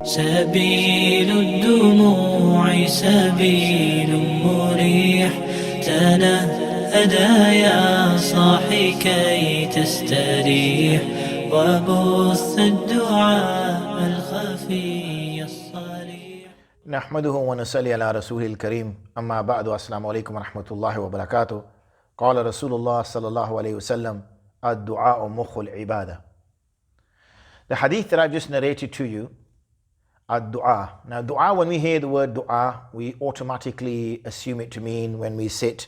سبيل الدموع سبيل مريح تنهدى يا صاحي كي تستريح وبث الدعاء الخفي الصريح. نحمده ونصلي على رسوله الكريم أما بعد السلام عليكم ورحمة الله وبركاته. قال رسول الله صلى الله عليه وسلم الدعاء مخ العبادة. The hadith that I've just narrated to you, ad-du'a. Now du'a, when we hear the word du'a, we automatically assume it to mean when we sit,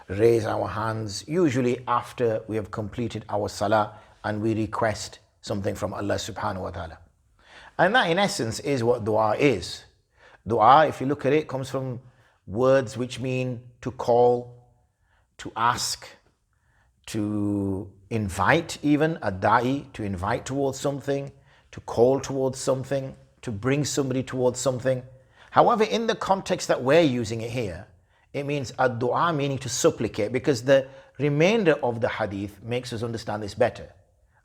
raise our hands, usually after we have completed our salah and we request something from Allah subhanahu wa ta'ala. And that in essence is what du'a is. Du'a, if you look at it, comes from words which mean to call, to ask, to invite, even a da'i, to invite towards something, to call towards something, to bring somebody towards something. However, in the context that we're using it here, it means ad-du'a, meaning to supplicate, because the remainder of the hadith makes us understand this better.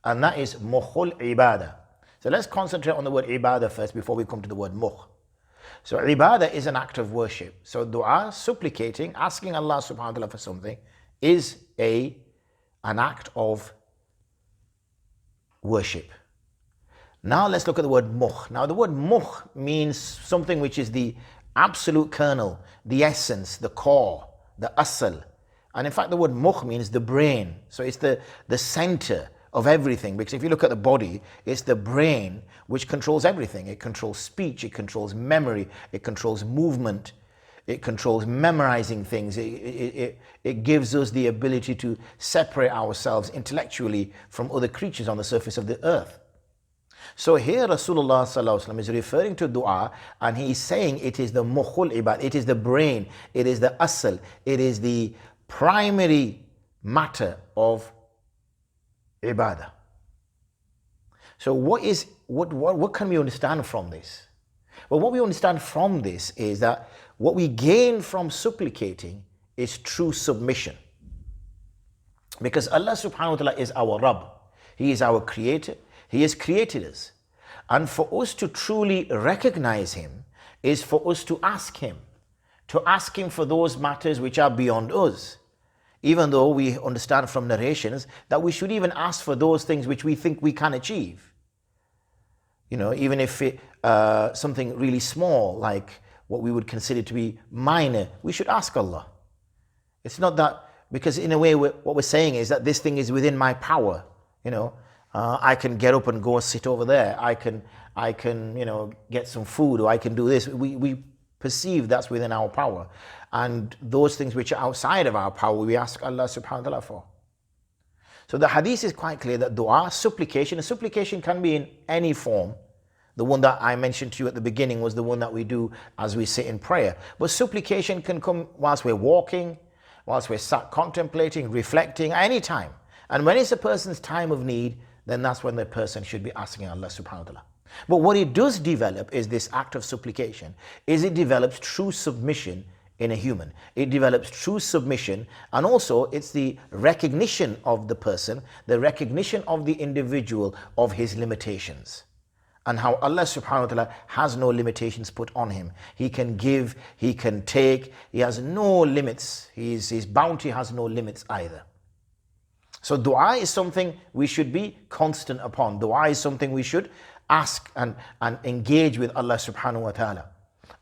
And that is mukhul ibadah. So let's concentrate on the word ibadah first before we come to the word mukh. So ibadah is an act of worship. So dua, supplicating, asking Allah subhanahu wa ta'ala for something, is an act of worship. Now let's look at the word mukh. Now the word mukh means something which is the absolute kernel, the essence, the core, the asal. And in fact the word mukh means the brain. So it's the center of everything, because if you look at the body, it's the brain which controls everything. It controls speech, it controls memory, it controls movement, it controls memorizing things. It gives us the ability to separate ourselves intellectually from other creatures on the surface of the earth. So here Rasulullah sallallahu alaihi wasallam is referring to dua, and he is saying it is the mukhul ibad, it is the brain, it is the asal, it is the primary matter of ibadah. So what can we understand from this? Well, what we understand from this is that what we gain from supplicating is true submission. Because Allah subhanahu wa ta'ala is our Rabb. He is our creator. He has created us. And for us to truly recognize Him is for us to ask Him for those matters which are beyond us. Even though we understand from narrations that we should even ask for those things which we think we can achieve. You know, even if it something really small, like what we would consider to be minor, we should ask Allah. It's not that, because in a way what we're saying is that this thing is within my power. You know, I can get up and go sit over there. I can get some food, or I can do this. We perceive that's within our power. And those things which are outside of our power, we ask Allah subhanahu wa ta'ala for. So the hadith is quite clear that dua, supplication, a supplication can be in any form. The one that I mentioned to you at the beginning was the one that we do as we sit in prayer. But supplication can come whilst we're walking, whilst we're sat contemplating, reflecting, at any time. And when it's a person's time of need, then that's when the person should be asking Allah subhanahu wa ta'ala. But what it does develop is this act of supplication, is it develops true submission in a human. It develops true submission, and also it's the recognition of the person, the recognition of the individual of his limitations, and how Allah subhanahu wa ta'ala has no limitations put on him. He can give, he can take, he has no limits. His bounty has no limits either. So dua is something we should be constant upon. Dua is something we should ask and engage with Allah subhanahu wa ta'ala.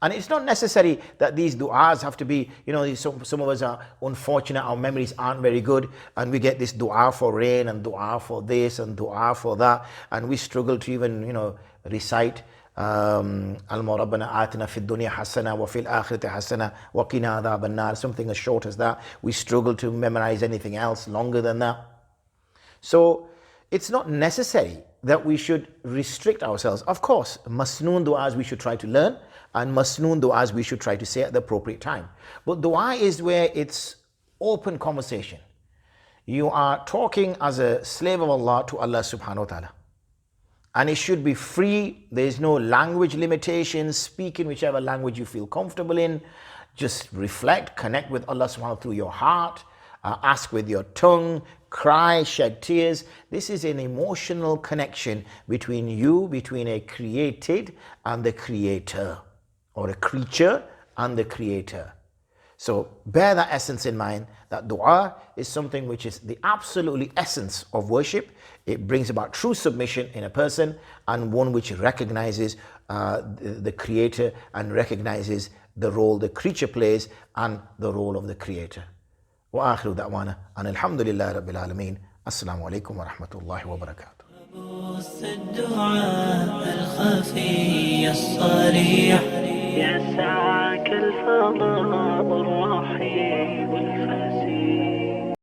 And it's not necessary that these du'as have to be, you know, some of us are unfortunate, our memories aren't very good, and we get this du'a for rain and du'a for this and du'a for that, and we struggle to even, you know, recite Al-Rabbana atina fid dunya hasana wa fil akhirati hasana wa qina adhaban nar, something as short as that. We struggle to memorize anything else longer than that. So it's not necessary that we should restrict ourselves. Of course, masnoon du'as we should try to learn, and masnoon du'as we should try to say at the appropriate time. But du'a is where it's open conversation. You are talking as a slave of Allah to Allah subhanahu wa ta'ala. And it should be free. There is no language limitations. Speak in whichever language you feel comfortable in. Just reflect, connect with Allah subhanahu wa ta'ala through your heart, Ask with your tongue, cry, shed tears. This is an emotional connection between you, between a created and the creator, or a creature and the creator. So bear that essence in mind, that dua is something which is the absolutely essence of worship. It brings about true submission in a person, and one which recognizes the creator and recognizes the role the creature plays and the role of the creator. وآخر دعوانا أن الحمد لله رب العالمين. السلام عليكم ورحمة الله وبركاته. بث الدعاء الخفي الصريح يسعك الفضاء الرحيم الفسيح.